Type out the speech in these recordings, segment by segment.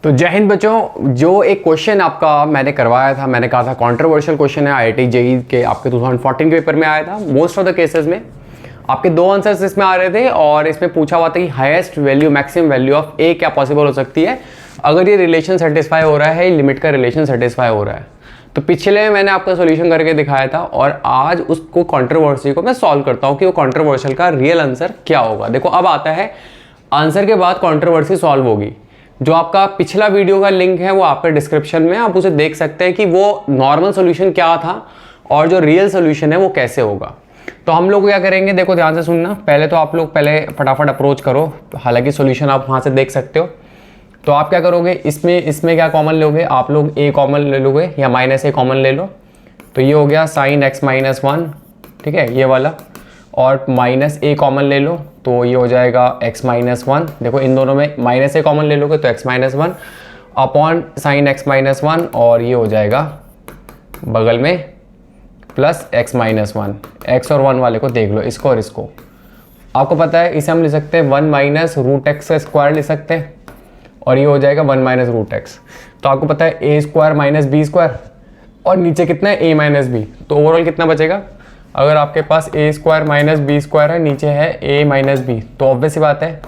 तो जय हिंद बच्चों, जो एक क्वेश्चन आपका मैंने करवाया था, मैंने कहा था कंट्रोवर्शियल क्वेश्चन है, आईआईटी जेईई के आपके 2014 के पेपर में आया था। मोस्ट ऑफ द केसेस में आपके दो आंसर्स इसमें आ रहे थे और इसमें पूछा हुआ था कि highest value maximum value of a क्या पॉसिबल हो सकती है अगर ये रिलेशन सेटिस्फाई हो रहा है, लिमिट का रिलेशन सेटिस्फाई हो रहा है। तो पिछले में मैंने आपका सोल्यूशन करके दिखाया था और आज उसको कंट्रोवर्सी को मैं सॉल्व करता हूँ कि वो कंट्रोवर्शियल का रियल आंसर क्या होगा। देखो अब आता है आंसर के बाद कंट्रोवर्सी सॉल्व होगी। जो आपका पिछला वीडियो का लिंक है वो आपका डिस्क्रिप्शन में, आप उसे देख सकते हैं कि वो नॉर्मल सोल्यूशन क्या था और जो रियल सोल्यूशन है वो कैसे होगा। तो हम लोग क्या करेंगे, देखो ध्यान से सुनना। पहले तो आप लोग पहले फटाफट अप्रोच करो, हालांकि सोल्यूशन आप वहाँ से देख सकते हो। तो आप क्या करोगे, इसमें क्या कॉमन लोगे, आप लोग ए कॉमन ले लोगे या माइनस ए कॉमन ले लो। तो ये हो गया साइन एक्स माइनस वन, ठीक है ये वाला, और माइनस ए कॉमन ले लो तो ये हो जाएगा x माइनस वन। देखो इन दोनों में माइनस ए कॉमन ले लोगे तो x minus one upon sine x minus one, और ये हो जाएगा बगल में plus x minus one. X और वन वाले को देख लो, इसको और इसको। आपको पता है इसे हम ले सकते हैं वन माइनस रूट एक्स का स्क्वायर ले सकते हैं, और ये हो जाएगा वन माइनस रूट एक्स। तो आपको पता है ए स्क्वायर माइनस बी स्क्वायर, और नीचे कितना है ए माइनस बी। तो ओवरऑल कितना बचेगा, अगर आपके पास ए स्क्वायर माइनस बी स्क्वायर है, नीचे है ए माइनस बी, तो ऑब्वियस सी बात है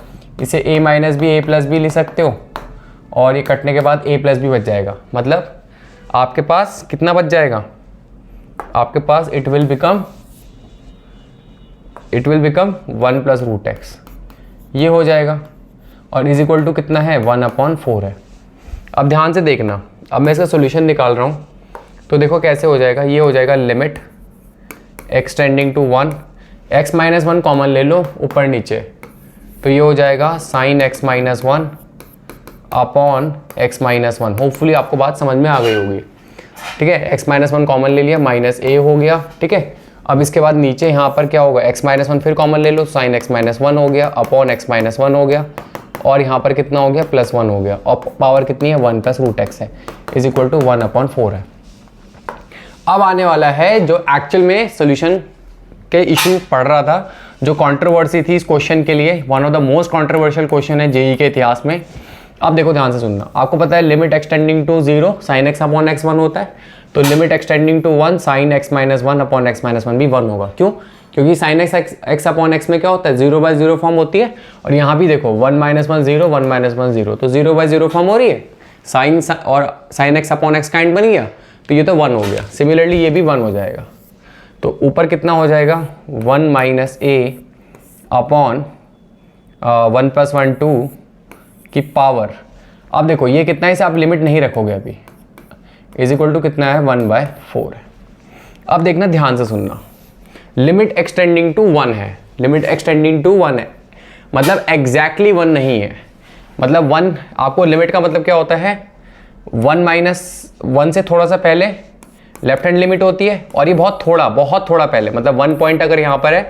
इसे ए माइनस बी ए प्लस बी ले सकते हो, और ये कटने के बाद ए प्लस बी बच जाएगा। मतलब आपके पास कितना बच जाएगा, आपके पास it will become one plus root x, ये हो जाएगा, और इज इक्वल टू कितना है, वन अपॉन फोर है। अब ध्यान से देखना, अब मैं इसका सोल्यूशन निकाल रहा हूँ। तो देखो कैसे हो जाएगा, ये हो जाएगा limit x tending to one, x minus one common ले लो ऊपर नीचे, तो ये हो जाएगा sine x minus one upon x minus one. Hopefully आपको बात समझ में आ गई होगी, ठीक है। x माइनस वन कॉमन ले लिया, माइनस a हो गया, ठीक है। अब इसके बाद नीचे यहाँ पर क्या होगा, x माइनस वन फिर कॉमन ले लो, साइन x माइनस वन हो गया अपॉन x माइनस वन हो गया, और यहाँ पर कितना हो गया, प्लस वन हो गया, और पावर कितनी है, वन प्लस रूट एक्स है, is equal to one upon four है। अब आने वाला है जो एक्चुअल में सॉल्यूशन के इशू पढ़ रहा था, जो कंट्रोवर्सी थी इस क्वेश्चन के लिए। One of the most controversial question है जेईई के इतिहास में। अब देखो ध्यान से सुनना, आपको पता है limit x tending to zero sine x upon x one होता है, तो limit x tending to one sine x minus one upon x minus one भी वन होगा। क्यों, क्योंकि साइन एक्स अपॉन एक्स में क्या होता है, जीरो बाय जीरो फॉर्म होती है, और यहाँ भी देखो one minus one zero, one minus one zero, तो जीरो बाय जीरो फॉर्म हो रही है, साइन और sign x upon x kind बन गया, तो ये तो वन हो गया। सिमिलरली ये भी वन हो जाएगा, तो ऊपर कितना हो जाएगा, one minus a upon one plus one two की पावर। अब देखो ये कितना है, इसे आप लिमिट नहीं रखोगे अभी, इज इक्वल टू कितना है, वन बाय फोर है। अब देखना ध्यान से सुनना, लिमिट एक्सटेंडिंग टू वन है, लिमिट एक्सटेंडिंग टू वन है, मतलब एग्जैक्टली वन नहीं है। मतलब वन, आपको लिमिट का मतलब क्या होता है, वन माइनस वन से थोड़ा सा पहले लेफ्ट हैंड लिमिट होती है, और ये बहुत थोड़ा पहले, मतलब वन पॉइंट अगर यहाँ पर है,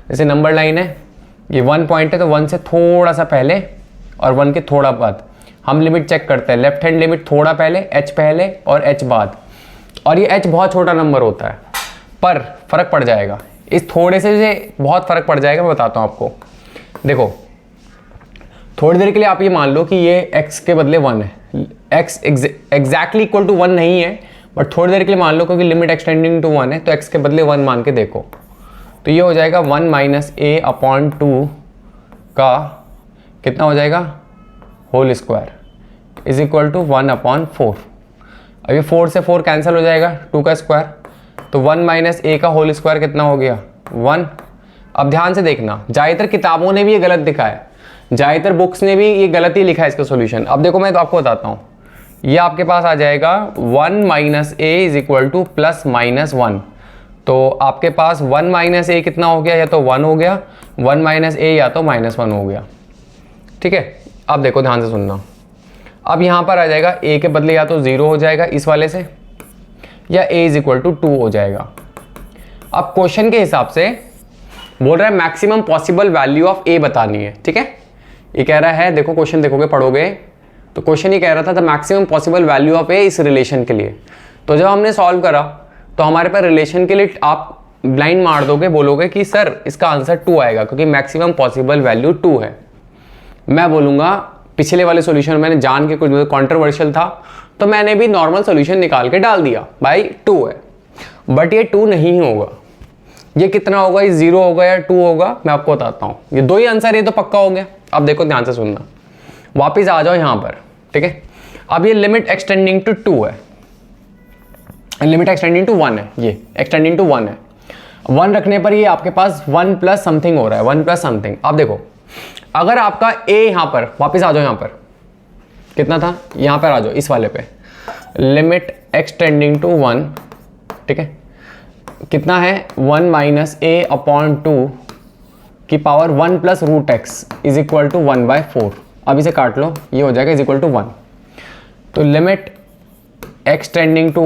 जैसे नंबर लाइन है, ये वन पॉइंट है, तो वन से थोड़ा सा पहले और वन के थोड़ा बाद हम लिमिट चेक करते हैं। लेफ्ट हैंड लिमिट थोड़ा पहले, एच पहले और एच बाद, और ये एच बहुत छोटा नंबर होता है, पर फर्क पड़ जाएगा, इस थोड़े से बहुत फर्क पड़ जाएगा। मैं बताता हूँ आपको, देखो थोड़ी देर के लिए आप ये मान लो कि ये x के बदले वन है, x exactly equal to one नहीं है, बट थोड़ी देर के लिए मान लो, क्योंकि लिमिट एक्सटेंडिंग टू वन है, तो x के बदले वन मान के देखो, तो ये हो जाएगा one minus a upon two का कितना हो जाएगा, whole square, is equal to one upon four. अब ये फोर से फोर कैंसिल हो जाएगा, टू का स्क्वायर, तो वन माइनस ए का होल स्क्वायर कितना हो गया, वन। अब ध्यान से देखना, ज़्यादातर किताबों ने भी ये गलत दिखाया है, ज़्यादातर बुक्स ने भी ये गलत ही लिखा है इसका सॉल्यूशन। अब देखो मैं तो आपको बताता हूँ, ये आपके पास आ जाएगा one minus A is equal two plus minus one. तो आपके पास वन माइनस ए कितना हो गया, या तो वन हो गया, वन माइनस ए या तो माइनस वन हो गया, ठीक है। अब देखो ध्यान से सुनना, अब यहाँ पर आ जाएगा ए के बदले या तो ज़ीरो हो जाएगा इस वाले से, या ए इज इक्वल टू टू हो जाएगा। अब क्वेश्चन के हिसाब से बोल रहा है मैक्सिमम पॉसिबल वैल्यू ऑफ ए बतानी है, ठीक है। ये कह रहा है, देखो क्वेश्चन देखोगे पढ़ोगे, तो क्वेश्चन ये कह रहा था the maximum possible value of a इस रिलेशन के लिए। तो जब हमने सॉल्व करा तो हमारे पास रिलेशन के लिए आप ब्लाइंड मार दोगे, बोलोगे कि सर इसका आंसर टू आएगा, क्योंकि मैक्सिमम पॉसिबल वैल्यू टू है। मैं बोलूँगा पिछले वाले सॉल्यूशन मैंने जान के कुछ कंट्रोवर्शियल था तो मैंने भी नॉर्मल सॉल्यूशन निकाल के डाल दिया भाई 2 है, बट ये 2 नहीं होगा। ये कितना होगा, ये 0 होगा या 2 होगा, मैं आपको बताता हूँ। ये 2 ही आंसर, ये तो पक्का हो गया। अब देखो ध्यान से सुनना, वापिस आ जाओ यहाँ पर, ठीक है। अब ये लिमिट एक्सटेंडिंग टू 2 है, लिमिट एक्सटेंडिंग टू 1 है, ये एक्सटेंडिंग टू 1 है। 1 रखने पर ये आपके पास 1 प्लस समथिंग हो रहा है, 1 प्लस समथिंग। अब देखो अगर आपका a यहाँ पर, वापिस आ जाओ यहाँ पर, कितना था, यहाँ पर आ जाओ इस वाले पे, लिमिट एक्सटेंडिंग टू 1, ठीक है, कितना है 1 माइनस a अपॉन 2 की power 1 plus root x is equal to 1/4। अब इसे काट लो, ये हो जाएगा इज इक्वल टू 1। तो लिमिट एक्सटेंडिंग टू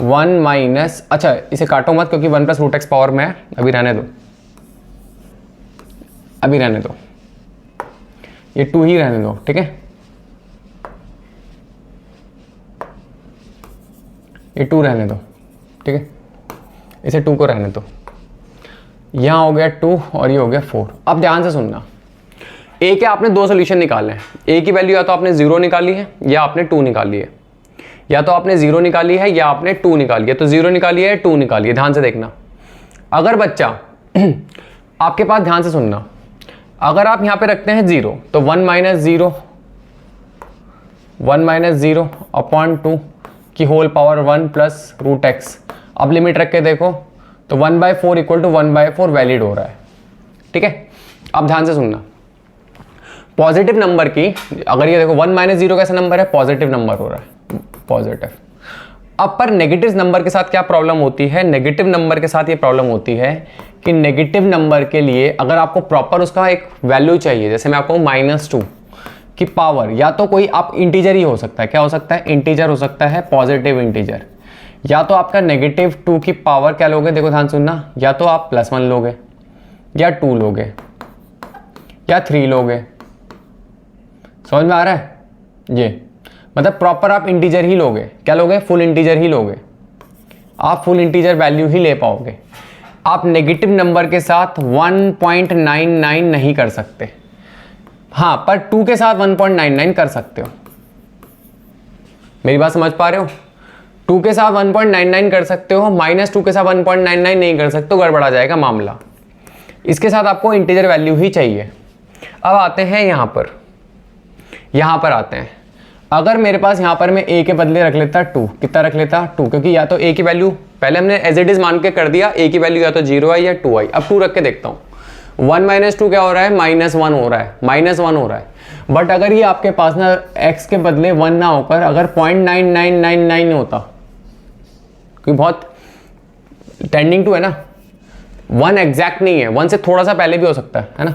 1 माइनस, अच्छा इसे काटो मत क्योंकि 1 प्लस रूट एक्स पावर में, अभी रहने दो, अभी रहने दो, ये 2 ही रहने दो, ठीक है, ये 2 रहने दो, ठीक है, इसे 2 को रहने दो। यहाँ हो गया 2 और ये हो गया 4। अब ध्यान से सुनना, a के आपने 2 सोल्यूशन निकाले हैं। a की वैल्यू या तो आपने 0 निकाली है या आपने 2 निकाली है, या तो आपने 0 निकाली है या आपने 2 निकाली है। तो 0 निकाली है या 2 निकाली है, ध्यान से देखना। अगर बच्चा आपके पास, ध्यान से सुनना, अगर आप यहाँ पे रखते हैं 0 तो 1 माइनस 0 अपॉन 2 की whole power 1 plus root x. अब लिमिट रख के देखो तो 1/4 इक्वल टू 1/4 वैलिड हो रहा है, ठीक है। अब ध्यान से सुनना, पॉजिटिव नंबर की, अगर ये देखो 1 माइनस 0 कैसा नंबर है, पॉजिटिव नंबर हो रहा है, पॉजिटिव। अब पर नेगेटिव नंबर के साथ क्या प्रॉब्लम होती है, नेगेटिव नंबर के साथ ये प्रॉब्लम होती है कि नेगेटिव नंबर के लिए अगर आपको प्रॉपर उसका एक वैल्यू चाहिए, जैसे मैं आपको -2 की पावर, या तो कोई आप इंटीजर ही हो सकता है, क्या हो सकता है, इंटीजर हो सकता है, पॉजिटिव इंटीजर, या तो आपका -2 की पावर क्या लोगे, देखो ध्यान सुनना, या तो आप +1 लोगे या 2 लोगे या 3 लोगे। समझ में आ रहा है, ये मतलब प्रॉपर आप इंटीजर ही लोगे, क्या लोगे, फुल इंटीजर ही लोगे, आप फुल इंटीजर वैल्यू ही ले पाओगे। आप नेगेटिव नंबर के साथ 1.99 नहीं कर सकते, हाँ, पर 2 के साथ 1.99 कर सकते हो। मेरी बात समझ पा रहे हो, 2 के साथ 1.99 कर सकते हो, -2 के साथ 1.99 नहीं कर सकते, तो गड़बड़ा जाएगा मामला। इसके साथ आपको इंटीजर वैल्यू ही चाहिए। अब आते हैं यहाँ पर आते हैं, अगर मेरे पास यहाँ पर मैं a के बदले रख लेता 2, कितना रख लेता 2, क्योंकि या तो a की वैल्यू पहले हमने एज इट इज मान के कर दिया, a की वैल्यू या तो 0 आई या 2 आई। अब 2 रख के देखता हूँ, 1 माइनस 2 क्या हो रहा है, -1 हो रहा है, -1 हो रहा है। बट अगर ये आपके पास ना x के बदले 1 ना होकर अगर 0.9999 होता, क्योंकि बहुत टेंडिंग टू है ना, 1 एग्जैक्ट नहीं है, 1 से थोड़ा सा पहले भी हो सकता है ना,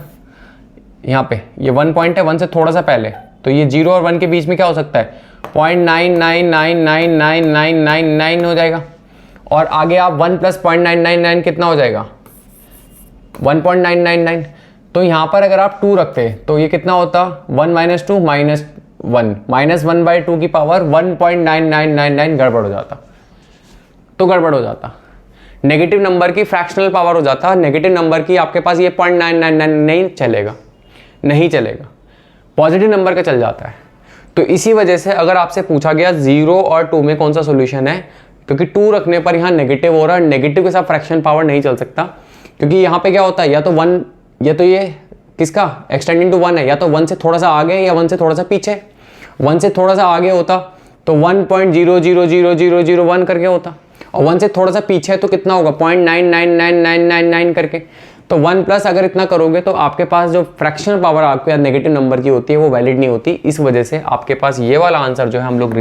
यहाँ पे ये 1 पॉइंट है, 1 से थोड़ा सा पहले, तो ये 0 और 1 के बीच में क्या हो सकता है, 0.99999999 हो जाएगा। और आगे आप 1 प्लस 0.999 कितना हो जाएगा, 1.999। तो यहाँ पर अगर आप 2 रखते तो ये कितना होता, 1 माइनस 2 -1 -1/2 की पावर 1.9999 गड़बड़ हो जाता, तो गड़बड़ हो जाता, नेगेटिव नंबर की फ्रैक्शनल पावर हो जाता, नेगेटिव नंबर की आपके पास ये 0.999 नहीं चलेगा, नहीं चलेगा, पॉजिटिव नंबर का चल जाता है। तो इसी वजह से अगर आपसे पूछा गया 0 और 2 में कौन सा सॉल्यूशन है, क्योंकि 2 रखने पर यहाँ नेगेटिव हो रहा है, नेगेटिव के साथ फ्रैक्शन पावर नहीं चल सकता, क्योंकि यहाँ पे क्या होता है, या तो 1, या तो ये किसका एक्सटेंडिंग टू 1 है, या तो 1 से थोड़ा सा आगे या 1 से थोड़ा सा पीछे। 1 से थोड़ा सा आगे होता तो 1.000001 करके होता, और 1 से थोड़ा सा पीछे तो कितना होगा, 0.999999 करके। तो 1 प्लस अगर इतना करोगे तो आपके पास जो फ्रैक्शनल पावर आपके नेगेटिव नंबर की होती है वो वैलिड नहीं होती। इस वजह से आपके पास ये वाला आंसर जो है हम लोग